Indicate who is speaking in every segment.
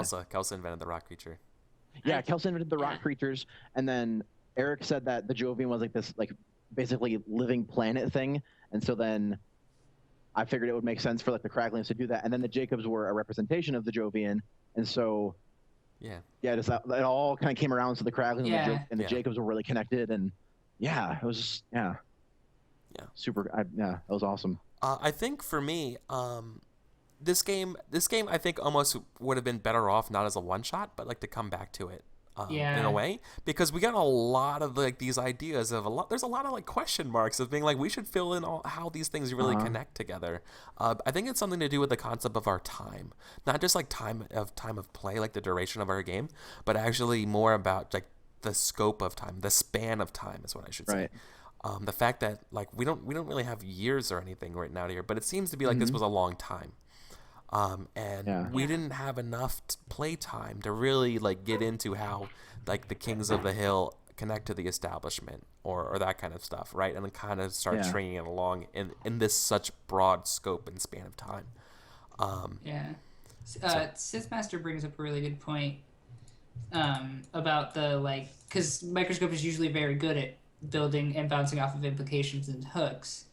Speaker 1: Kelsa. Kelsa invented the rock creature.
Speaker 2: Yeah, Kelsa invented the rock creatures, and then Eric said that the Jovian was like this, like basically living planet thing, and so then I figured it would make sense for like the Cracklings to do that, and then the Jacobs were a representation of the Jovian, and so just that it all kind of came around. So the Cracklings and the Jacobs were really connected, and it was just super. That was awesome.
Speaker 1: I think for me, this game I think almost would have been better off not as a one shot, but like to come back to it. In a way, because we got a lot of like these ideas of there's a lot of like question marks of being like we should fill in how these things really connect together. I think it's something to do with the concept of our time, not just like time of play, like the duration of our game, but actually more about like the scope of time, the span of time is what I should say. The fact that like we don't really have years or anything right now here, but it seems to be like this was a long time. We didn't have enough play time to really like get into how like the Kings of the Hill connect to the establishment or that kind of stuff, right? And then kind of start stringing it along in this such broad scope and span of time.
Speaker 3: Sithmaster brings up a really good point about the like, because Microscope is usually very good at building and bouncing off of implications and hooks.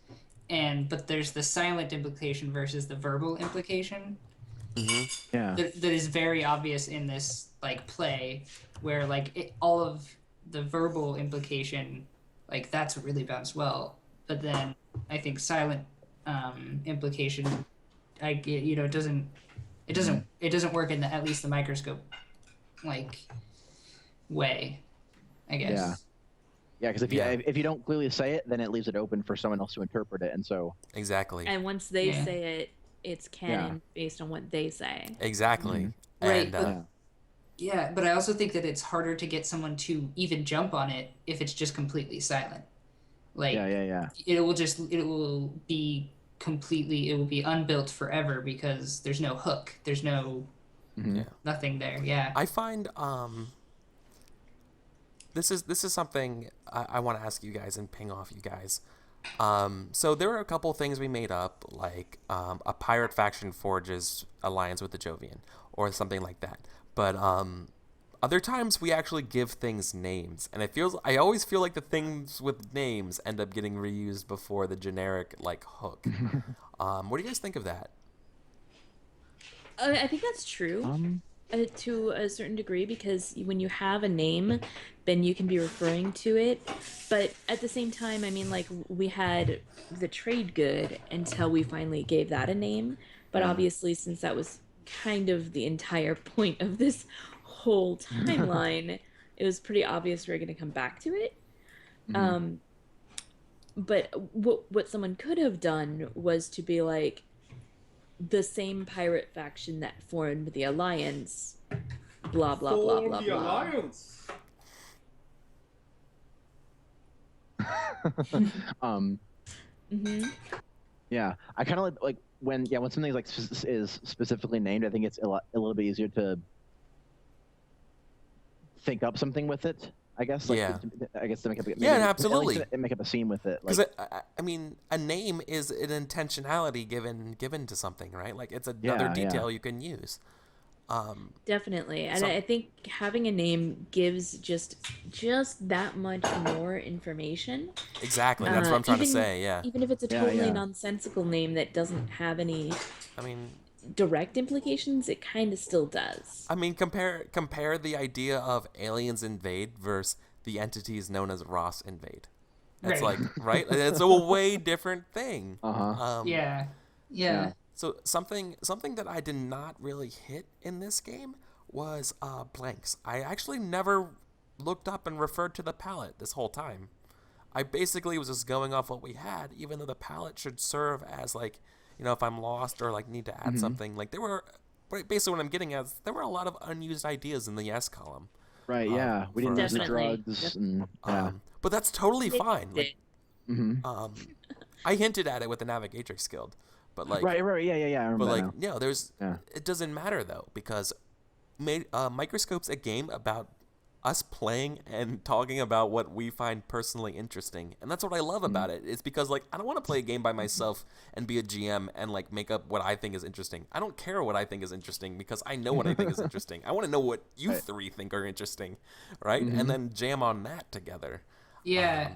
Speaker 3: But there's the silent implication versus the verbal implication. That is very obvious in this like play, where like all of the verbal implication, like that's really bounced well. But then I think silent implication, it doesn't work in at least the Microscope like way, I guess.
Speaker 2: Yeah, because if you don't clearly say it, then it leaves it open for someone else to interpret it, and so
Speaker 1: exactly.
Speaker 4: And once they say it, it's canon based on what they say.
Speaker 1: Exactly.
Speaker 3: Right. But I also think that it's harder to get someone to even jump on it if it's just completely silent. Like it will be unbuilt forever because there's no hook. There's no nothing there. Yeah.
Speaker 1: I find This is something I want to ask you guys and ping off you guys. So there were a couple things we made up, like a pirate faction forges alliance with the Jovian, or something like that. But other times we actually give things names, and I always feel like the things with names end up getting reused before the generic like hook. What do you guys think of that?
Speaker 4: I think that's true. To a certain degree, because when you have a name, then you can be referring to it. But at the same time, I mean, like, we had the trade good until we finally gave that a name. But obviously, since that was kind of the entire point of this whole timeline, it was pretty obvious we were going to come back to it. But what someone could have done was to be like, the same pirate faction that formed the alliance, blah blah blah blah blah.
Speaker 5: Alliance.
Speaker 2: Yeah, I kind of like when something like is specifically named. I think it's a little bit easier to think up something with it. I guess. I guess to make up.
Speaker 1: Absolutely.
Speaker 2: Make up a scene with it.
Speaker 1: Because I mean, a name is an intentionality given to something, right? Like it's another detail you can use.
Speaker 4: Definitely, and I think having a name gives just that much more information.
Speaker 1: Exactly, that's what I'm trying to say. Yeah.
Speaker 4: Even if it's a totally nonsensical name that doesn't have any. Direct implications, it kind of still does.
Speaker 1: I mean, compare the idea of aliens invade versus the entities known as Ross invade. It's like, right? It's a way different thing.
Speaker 3: Yeah.
Speaker 1: So something that I did not really hit in this game was blanks. I actually never looked up and referred to the palette this whole time. I basically was just going off what we had, even though the palette should serve as like, if I'm lost or like need to add something. Like basically what I'm getting at is there were a lot of unused ideas in the yes column.
Speaker 2: Right, we didn't use the drugs. And,
Speaker 1: but that's totally fine. Like, I hinted at it with the Navigatrix Guild. But like,
Speaker 2: right, yeah, I remember.
Speaker 1: But like, it doesn't matter though, because Microscope's a game about us playing and talking about what we find personally interesting. And that's what I love about it. It's because, like, I don't want to play a game by myself and be a GM and, like, make up what I think is interesting. I don't care what I think is interesting because I know what I think is interesting. I want to know what you three think are interesting, right? And then jam on that together.
Speaker 3: Yeah.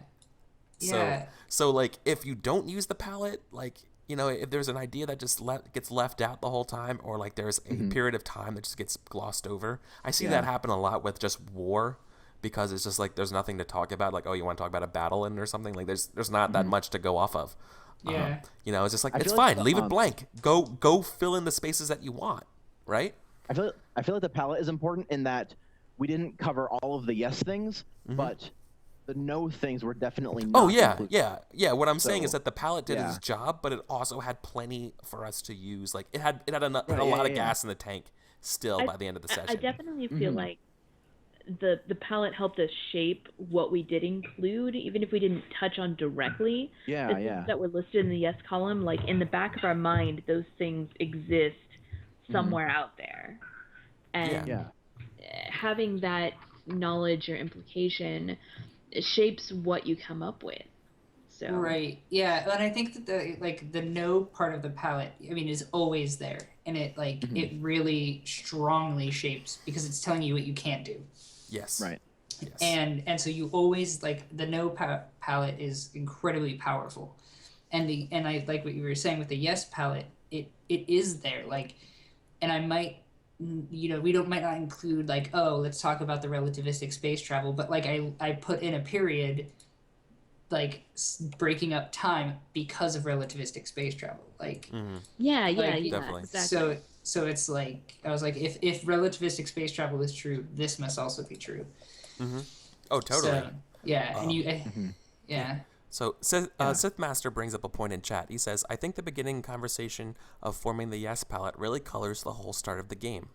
Speaker 1: So, like, if you don't use the palette, like, you know, if there's an idea that just gets left out the whole time, or like there's a period of time that just gets glossed over. I see that happen a lot with just war, because it's just like there's nothing to talk about. Like, oh, you want to talk about a battle or something? Like, there's not that much to go off of.
Speaker 3: Yeah.
Speaker 1: You know, it's just like, it's fine. Leave it blank. Go fill in the spaces that you want, right?
Speaker 2: I feel like the palette is important in that we didn't cover all of the yes things, but the no things were definitely not included.
Speaker 1: Yeah. What I'm saying is that the palette did its job, but it also had plenty for us to use. Like, it had a lot of gas in the tank still by the end of the session.
Speaker 4: I definitely feel like the palette helped us shape what we did include, even if we didn't touch on directly. The things that were listed in the yes column, like in the back of our mind, those things exist somewhere out there. And having that knowledge or implication, it shapes what you come up with. So
Speaker 3: Right. Yeah, and I think that the no part of the palette, I mean, is always there, and it it really strongly shapes, because it's telling you what you can't do.
Speaker 1: Yes.
Speaker 2: Right.
Speaker 1: Yes.
Speaker 3: And so you always, like, the no palette is incredibly powerful, and I like what you were saying with the yes palette. It is there, like, and I might, you know, might not include, like, oh, let's talk about the relativistic space travel, but like I put in a period, like, breaking up time because of relativistic space travel, like
Speaker 1: definitely.
Speaker 4: Exactly.
Speaker 3: so it's like, I was like, if relativistic space travel is true, this must also be true.
Speaker 1: Oh, totally.
Speaker 3: So, yeah, and you yeah.
Speaker 1: So Sith Master brings up a point in chat. He says, I think the beginning conversation of forming the yes palette really colors the whole start of the game.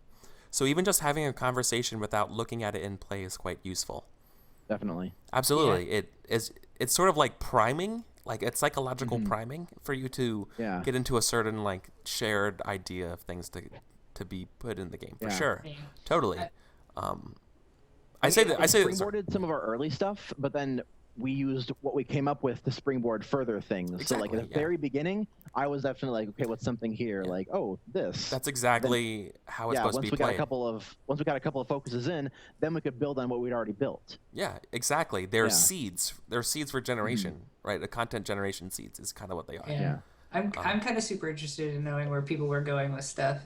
Speaker 1: So even just having a conversation without looking at it in play is quite useful.
Speaker 2: Definitely.
Speaker 1: Absolutely. Yeah. It's sort of like priming, like it's psychological priming for you to get into a certain, like, shared idea of things to be put in the game, for sure. Yeah. Totally. I say that
Speaker 2: springboarded some of our early stuff, but then we used what we came up with to springboard further things. Exactly, so, like, at the very beginning, I was definitely like, okay, what's something here? Like, oh, this.
Speaker 1: That's exactly how it's supposed to be played.
Speaker 2: Once we got a couple of focuses in, then we could build on what we'd already built.
Speaker 1: Yeah, exactly. They're seeds. They're seeds for generation, right? The content generation seeds is kind of what they are.
Speaker 3: Yeah. I'm kind of super interested in knowing where people were going with stuff.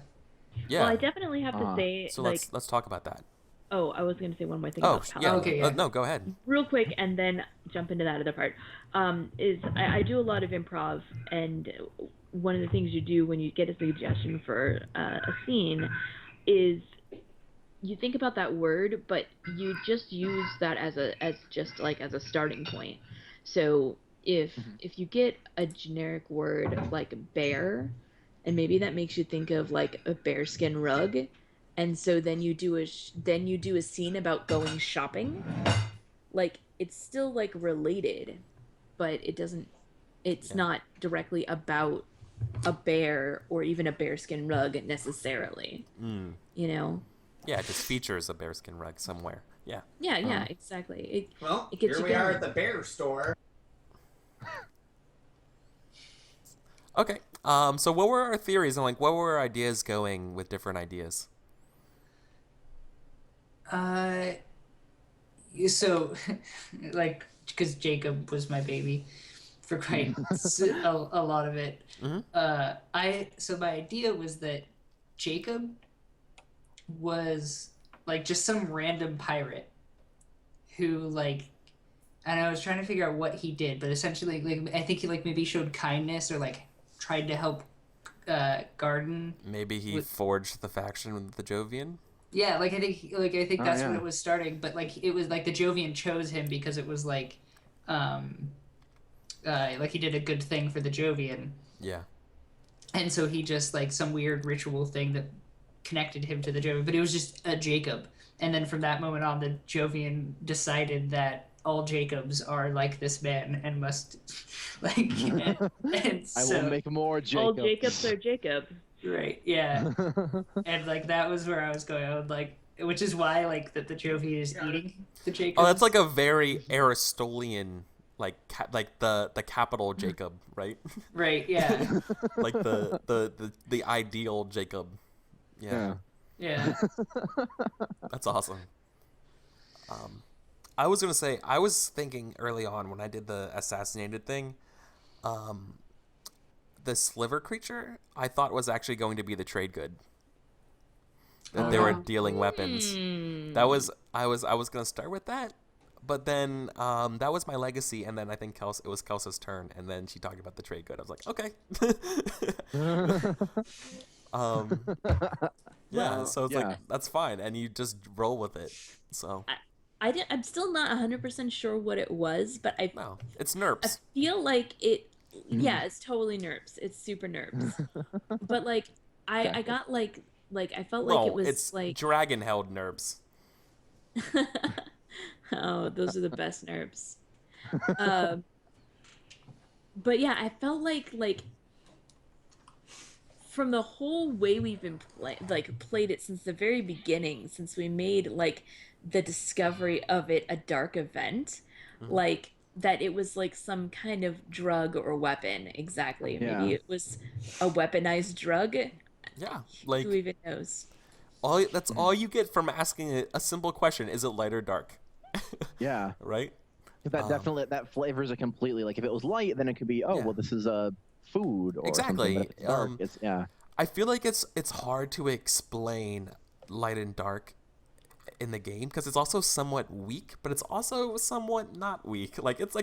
Speaker 1: Yeah.
Speaker 4: Well, I definitely have to say,
Speaker 1: so
Speaker 4: like,
Speaker 1: let's talk about that.
Speaker 4: Oh, I was going to say one more thing about palette.
Speaker 1: Yeah.
Speaker 3: Okay, yeah.
Speaker 1: No, go ahead.
Speaker 4: Real quick, and then jump into that other part. I do a lot of improv, and one of the things you do when you get a suggestion for a scene is you think about that word, but you just use that as a starting point. So if you get a generic word like bear, and maybe that makes you think of, like, a bearskin rug. And so then you do a scene about going shopping. Like, it's still, like, related, but it's not directly about a bear or even a bearskin rug necessarily. You know?
Speaker 1: Yeah, it just features a bearskin rug somewhere. Yeah.
Speaker 4: Yeah, exactly.
Speaker 5: It gets here we are at the bear store.
Speaker 1: Okay. So what were our theories, and, like, what were our ideas going with different ideas?
Speaker 3: So, like, because Jacob was my baby for quite a lot of it. So my idea was that Jacob was, like, just some random pirate who, like, and I was trying to figure out what he did, but essentially, like, I think he, like, maybe showed kindness or, like, tried to help Garden.
Speaker 1: Maybe he forged the faction with the Jovian.
Speaker 3: Yeah, like, I think that's when it was starting, but, like, it was like the Jovian chose him because it was like he did a good thing for the Jovian.
Speaker 1: Yeah.
Speaker 3: And so he just, like, some weird ritual thing that connected him to the Jovian, but it was just a Jacob. And then from that moment on, the Jovian decided that all Jacobs are like this man and must, like, and so,
Speaker 2: I will make more Jacobs.
Speaker 4: All Jacobs are Jacob.
Speaker 3: Right, yeah. And, like, that was where I was going. I would, like, which is why like the Jovi is eating the Jacobs.
Speaker 1: Oh, that's like a very Aristotelian, like the capital Jacob, right?
Speaker 3: Right. Yeah.
Speaker 1: Like the ideal Jacob. Yeah.
Speaker 3: Yeah.
Speaker 1: That's awesome. I was gonna say, I was thinking early on when I did the assassinated thing, the sliver creature I thought was actually going to be the trade good. That they were dealing weapons. That was I was gonna start with that, but then that was my legacy, and then I think it was Kelsa's turn, and then she talked about the trade good. I was like, okay. Yeah, so it's like that's fine, and you just roll with it. So
Speaker 4: I'm still not 100% sure what it was, but
Speaker 1: it's NERPs.
Speaker 4: I feel like it. Yeah, it's totally NERPs. It's super NERPs. But like I got like I felt like it was
Speaker 1: it's
Speaker 4: like
Speaker 1: dragon held NERPs.
Speaker 4: Oh, those are the best NERPs. But yeah, I felt like from the whole way we've been played it since the very beginning, since we made like the discovery of it a dark event, like that it was like some kind of drug or weapon. Exactly.
Speaker 2: Yeah.
Speaker 4: Maybe it was a weaponized drug.
Speaker 1: Yeah, like
Speaker 4: who even knows?
Speaker 1: That's all you get from asking a simple question: is it light or dark?
Speaker 2: Yeah.
Speaker 1: Right.
Speaker 2: That definitely flavors it completely. Like if it was light, then it could be well, this is a food or
Speaker 1: exactly.
Speaker 2: Something. But if it's dark, it's
Speaker 1: I feel like it's hard to explain light and dark in the game because it's also somewhat weak, but it's also somewhat not weak. Like it's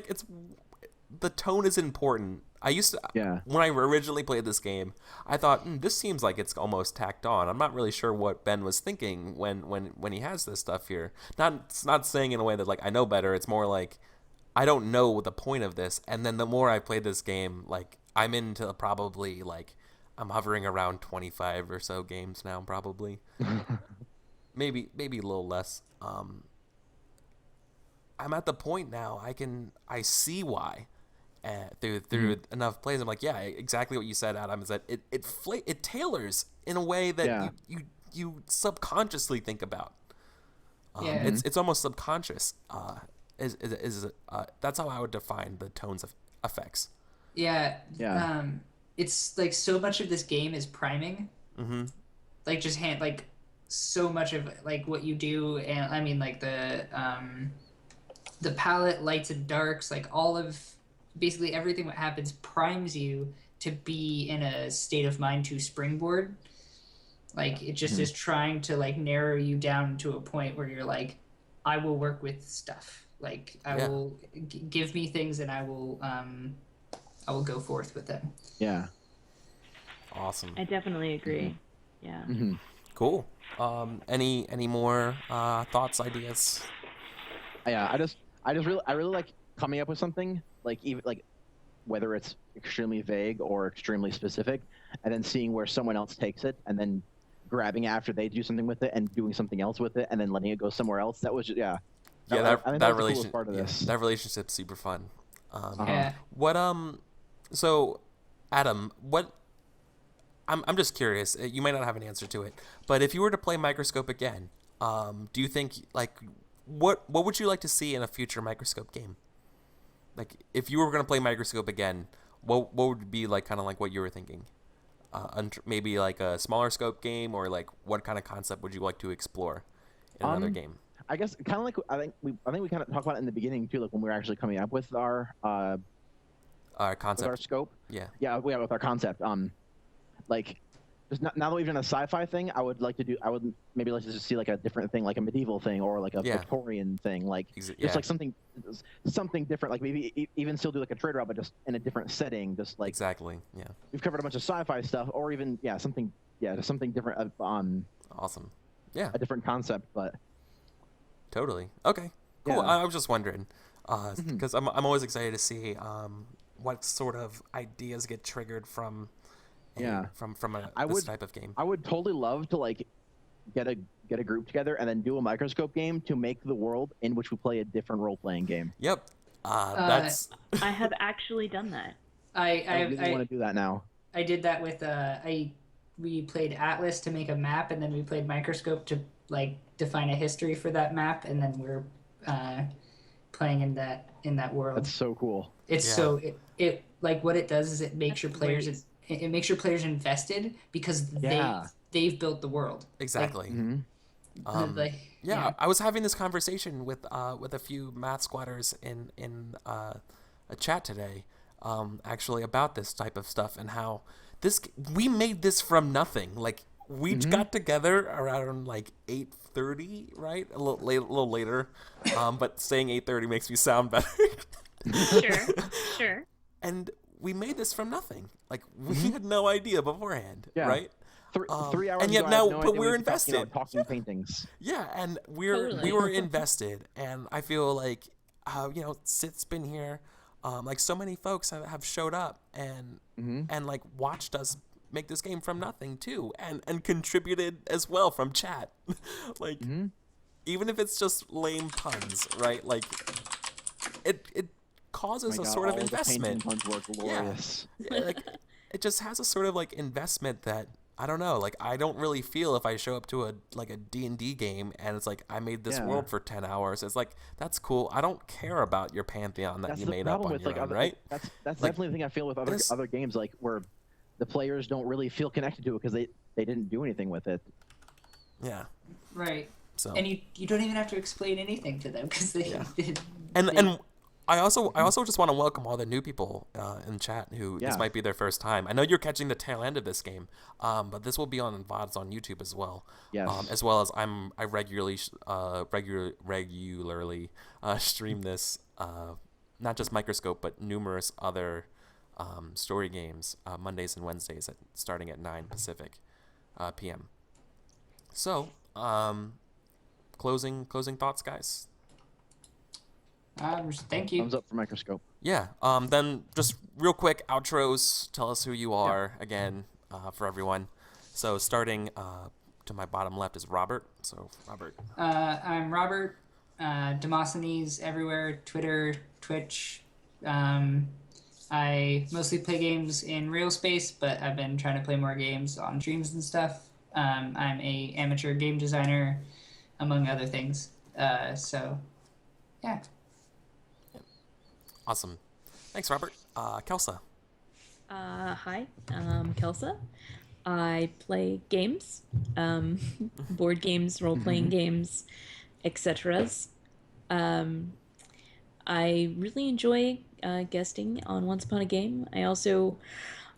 Speaker 1: the tone is important. I used to when I originally played this game, I thought this seems like it's almost tacked on. I'm not really sure what Ben was thinking when he has this stuff here. Not saying in a way that like I know better. It's more like I don't know the point of this. And then the more I played this game, like I'm into probably like I'm hovering around 25 or so games now, probably. maybe a little less. I'm at the point now I see why. Through enough plays, I'm like, yeah, exactly what you said, Adam. Is that it tailors in a way that you subconsciously think about. It's almost subconscious. That's how I would define the tones of effects.
Speaker 3: Yeah. It's like so much of this game is priming. Like just so much of like what you do, and I mean like the palette, lights and darks, like all of basically everything that happens primes you to be in a state of mind to springboard. Like it just is trying to like narrow you down to a point where you're like, I will work with stuff. Like I will give me things, and I will go forth with them.
Speaker 2: Yeah.
Speaker 1: Awesome.
Speaker 4: I definitely agree. Yeah.
Speaker 1: Cool. Any more thoughts, ideas?
Speaker 2: Yeah, I really like coming up with something, like even like whether it's extremely vague or extremely specific, and then seeing where someone else takes it, and then grabbing it after they do something with it and doing something else with it, and then letting it go somewhere else. That was that relationship part of this.
Speaker 1: That relationship's super fun.
Speaker 3: Yeah.
Speaker 1: What so Adam, what I'm just curious. You might not have an answer to it, but if you were to play Microscope again, do you think like what would you like to see in a future Microscope game? Like if you were going to play Microscope again, what would be like kind of like what you were thinking? Maybe like a smaller scope game, or like what kind of concept would you like to explore in another game?
Speaker 2: I guess kind of like I think we kind of talked about it in the beginning too, like when we were actually coming up with our
Speaker 1: concept,
Speaker 2: with our scope.
Speaker 1: Yeah,
Speaker 2: with our concept. Like just now that we've done a sci-fi thing, I would maybe like to just see like a different thing, like a medieval thing or like a Victorian thing, like just like something different, like maybe even still do like a trade route, but just in a different setting, just like we've covered a bunch of sci-fi stuff, or even just something different.
Speaker 1: Awesome. Yeah.
Speaker 2: A different concept, but
Speaker 1: totally okay. Cool.
Speaker 2: Yeah.
Speaker 1: I was just wondering because I'm always excited to see what sort of ideas get triggered from. This type of game.
Speaker 2: I would totally love to like get a group together and then do a Microscope game to make the world in which we play a different role-playing game.
Speaker 1: Yep. That's.
Speaker 4: I have actually done that.
Speaker 2: I really want to do that now.
Speaker 3: I did that with we played Atlas to make a map, and then we played Microscope like define a history for that map, and then we're playing in that world.
Speaker 2: That's so cool.
Speaker 3: It's so it like what it does is it makes your players
Speaker 4: great.
Speaker 3: it makes your players invested because they've built the world.
Speaker 1: Exactly.
Speaker 3: Yeah.
Speaker 1: I was having this conversation with a few math squatters in a chat today, actually about this type of stuff and how we made this from nothing. Like we got together around like 8:30, right? A little later, but saying 8:30 makes me sound better.
Speaker 4: Sure.
Speaker 1: And we made this from nothing. Like we had no idea beforehand, right?
Speaker 2: 3 hours
Speaker 1: and yet
Speaker 2: ago,
Speaker 1: now,
Speaker 2: I had no
Speaker 1: but
Speaker 2: idea
Speaker 1: we're
Speaker 2: we
Speaker 1: invested.
Speaker 2: Talking paintings.
Speaker 1: Yeah, and we
Speaker 4: Totally.
Speaker 1: were invested, and I feel like, Sith's been here, like so many folks have showed up and like watched us make this game from nothing too, and contributed as well from chat, like even if it's just lame puns, right? Like it causes a sort of investment.
Speaker 2: Puns were glorious.
Speaker 1: Yeah, like it just has a sort of like investment that. I don't know. Like, I don't really feel if I show up to a D&D game and it's like I made this world for 10 hours. It's like that's cool. I don't care about your pantheon that you made up on your own, right?
Speaker 2: That's definitely the thing I feel with other games, like where the players don't really feel connected to it because they didn't do anything with it.
Speaker 1: Yeah.
Speaker 3: Right.
Speaker 1: So.
Speaker 3: And you don't even have to explain anything to them because they.
Speaker 1: And I also just want to welcome all the new people in chat who this might be their first time. I know you're catching the tail end of this game, but this will be on VODs on YouTube as well.
Speaker 2: Yes.
Speaker 1: As well as I regularly stream this, not just Microscope, but numerous other story games Mondays and Wednesdays starting at 9 Pacific p.m. So, closing thoughts, guys.
Speaker 3: Thank you.
Speaker 2: Thumbs up for Microscope.
Speaker 1: Yeah. Then just real quick outros. Tell us who you are again for everyone. So starting to my bottom left is Robert. So Robert.
Speaker 3: I'm Robert. Demosthenes everywhere. Twitter, Twitch. I mostly play games in real space, but I've been trying to play more games on streams and stuff. I'm a amateur game designer, among other things. So, yeah.
Speaker 1: Awesome. Thanks, Robert. Kelsa.
Speaker 4: Hi, I'm Kelsa. I play games, board games, role-playing games, etc. I really enjoy guesting on Once Upon a Game. I also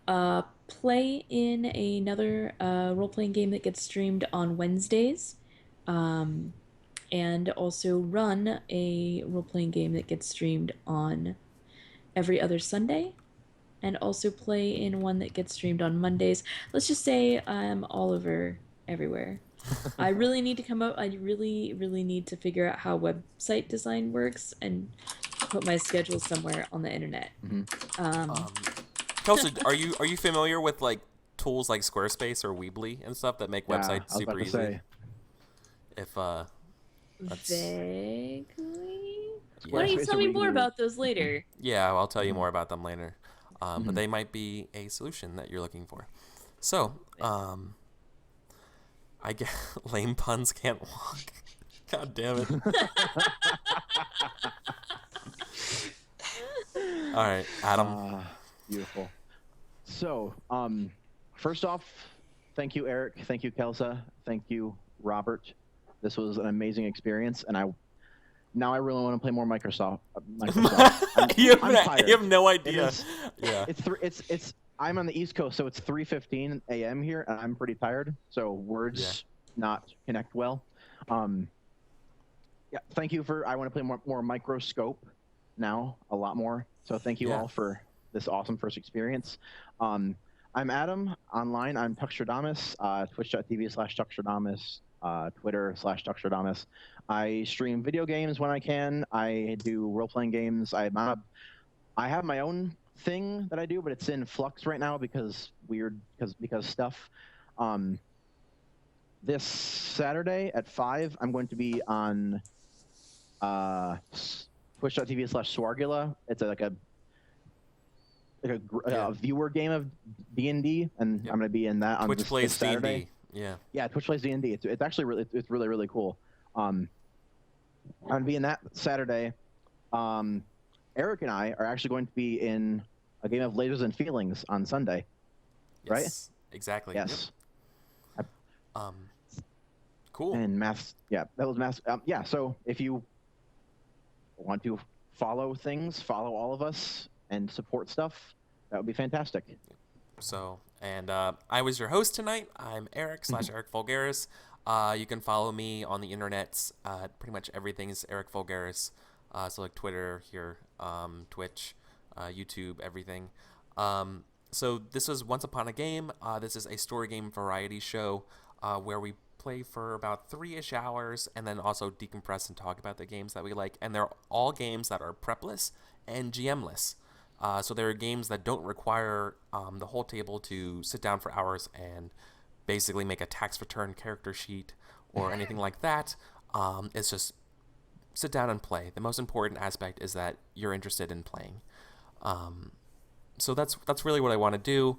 Speaker 4: play in another role-playing game that gets streamed on Wednesdays. And also run a role-playing game that gets streamed on every other Sunday, and also play in one that gets streamed on Mondays. Let's just say I'm all over everywhere. I really need to come up. I really, really need to figure out how website design works and put my schedule somewhere on the internet.
Speaker 1: Kelsa, are you familiar with like tools like Squarespace or Weebly and stuff that make websites super easy?
Speaker 4: Vaguely. Why don't you tell me more about those later?
Speaker 1: Yeah, I'll tell you more about them later. But they might be a solution that you're looking for. So, I guess lame puns can't walk. God damn it. All right, Adam.
Speaker 2: Beautiful. So, first off, thank you, Eric. Thank you, Kelsa. Thank you, Robert. This was an amazing experience, and I really want to play more Microsoft.
Speaker 1: You have no idea.
Speaker 2: I'm on the East Coast, so it's 3:15 a.m. here, and I'm pretty tired. So words not connect well. Thank you I want to play more Microscope now, a lot more. So thank you all for this awesome first experience. I'm Adam. Online, I'm Tuxtradamus, twitch.tv/Tuxtradamus. Twitter/Tuxtradamus. I stream video games when I can. I do role-playing games. I have my own thing that I do, but it's in flux right now because stuff. This Saturday at 5, I'm going to be on twitch.tv/Swargula. It's like a viewer game of D&D, and I'm going to be in that on
Speaker 1: Twitch
Speaker 2: this
Speaker 1: plays
Speaker 2: Saturday.
Speaker 1: D&D.
Speaker 2: Yeah, Twitch plays D&D. It's actually it's really really cool. I'm gonna be in that Saturday. Eric and I are actually going to be in a game of Lasers and Feelings on Sunday.
Speaker 1: Yes,
Speaker 2: right?
Speaker 1: Exactly.
Speaker 2: Yes.
Speaker 1: Yep. Cool.
Speaker 2: And maths. Yeah, that was maths. Yeah. So if you want to follow all of us, and support stuff, that would be fantastic.
Speaker 1: So, and I was your host tonight. I'm Eric /EricVulgaris. You can follow me on the internet. Pretty much everything is EricVulgaris. So like Twitter here, Twitch, YouTube, everything. So this was Once Upon a Game. This is a story game variety show where we play for about 3-ish hours and then also decompress and talk about the games that we like. And they're all games that are prepless and GMless. So there are games that don't require the whole table to sit down for hours and basically make a tax return character sheet or anything like that. It's just sit down and play. The most important aspect is that you're interested in playing. So that's really what I want to do.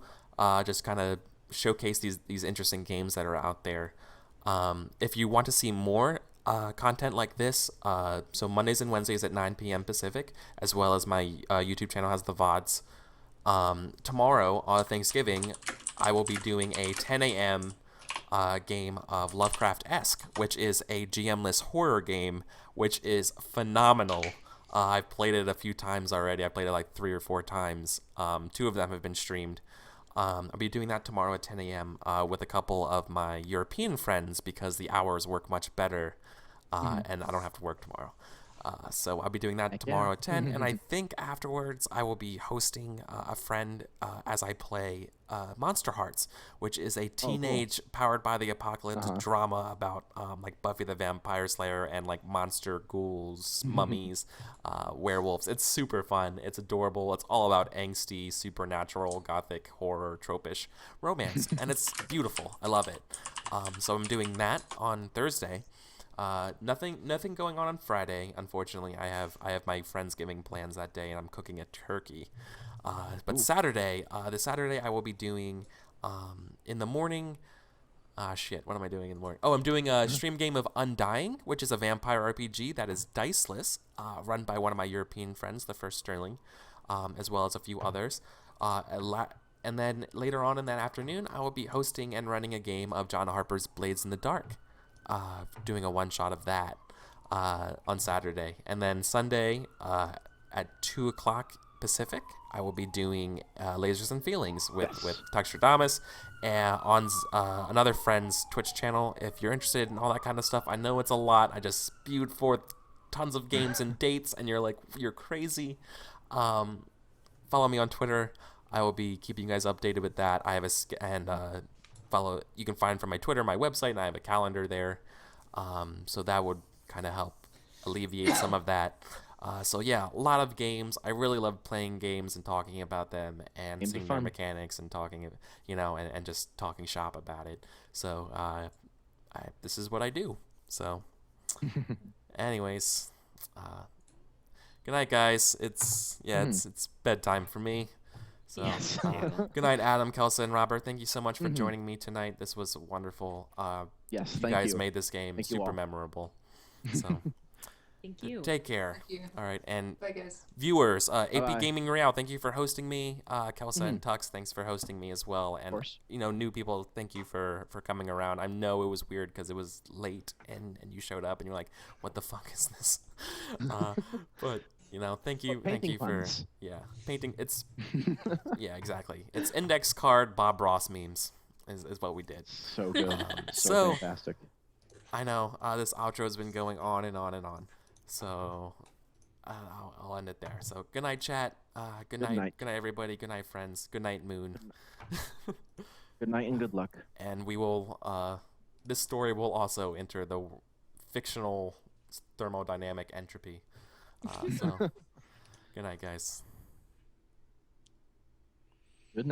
Speaker 1: Just kind of showcase these interesting games that are out there. If you want to see more content like this, so Mondays and Wednesdays at 9 p.m. Pacific, as well as my YouTube channel has the VODs. Tomorrow, on Thanksgiving, I will be doing a 10 a.m. Game of Lovecraft-esque, which is a GMless horror game, which is phenomenal. I've played it a few times already. I played it like 3 or 4 times. 2 of them have been streamed. I'll be doing that tomorrow at 10 a.m. With a couple of my European friends because the hours work much better and I don't have to work tomorrow. So I'll be doing that tomorrow at 10, and I think afterwards I will be hosting a friend as I play Monster Hearts, which is a teenage powered by the apocalypse drama about like Buffy the Vampire Slayer and like monster ghouls, mummies, werewolves. It's super fun. It's adorable. It's all about angsty, supernatural, gothic, horror, tropish romance, and it's beautiful. I love it. So I'm doing that on Thursday. Nothing going on Friday. Unfortunately, I have my Friendsgiving plans that day, and I'm cooking a turkey. But Saturday, this Saturday I will be doing in the morning. What am I doing in the morning? Oh, I'm doing a stream game of Undying, which is a vampire RPG that is diceless, run by one of my European friends, the First Sterling, as well as a few others. And then later on in that afternoon, I will be hosting and running a game of John Harper's Blades in the Dark. Doing a one-shot of that on Saturday. And then Sunday at 2 o'clock Pacific, I will be doing Lasers and Feelings with Tuxtradamus on another friend's Twitch channel. If you're interested in all that kind of stuff, I know it's a lot. I just spewed forth tons of games and dates, and you're like, you're crazy. Follow me on Twitter. I will be keeping you guys updated with that. I have you can find from my Twitter, my website, and I have a calendar there. So that would kind of help alleviate some of that. So yeah, a lot of games. I really love playing games and talking about them and seeing their mechanics and talking, and just talking shop about it. So this is what I do. So anyways, good night, guys. It's bedtime for me. So, good night, Adam, Kelsa, and Robert. Thank you so much for joining me tonight. This was wonderful.
Speaker 2: Yes,
Speaker 1: you guys made this game super memorable. So,
Speaker 4: thank you.
Speaker 1: Take care.
Speaker 3: Thank you.
Speaker 1: All right, and
Speaker 3: Bye, guys.
Speaker 1: viewers, AP Gaming Real, thank you for hosting me. Kelsa and Tux, thanks for hosting me as well. And new people, thank you for coming around. I know it was weird because it was late and you showed up and you're like, what the fuck is this? But thank you
Speaker 2: puns.
Speaker 1: for painting. It's exactly. It's index card Bob Ross memes is what we did.
Speaker 2: So good,
Speaker 1: so
Speaker 2: fantastic.
Speaker 1: I know this outro has been going on and on and on. So I'll end it there. So good night, chat. Good night. Good night, everybody. Good night, friends. Good night, Moon.
Speaker 2: Good night and good luck.
Speaker 1: And we will. This story will also enter the fictional thermodynamic entropy. So, good night, guys.
Speaker 2: Good night.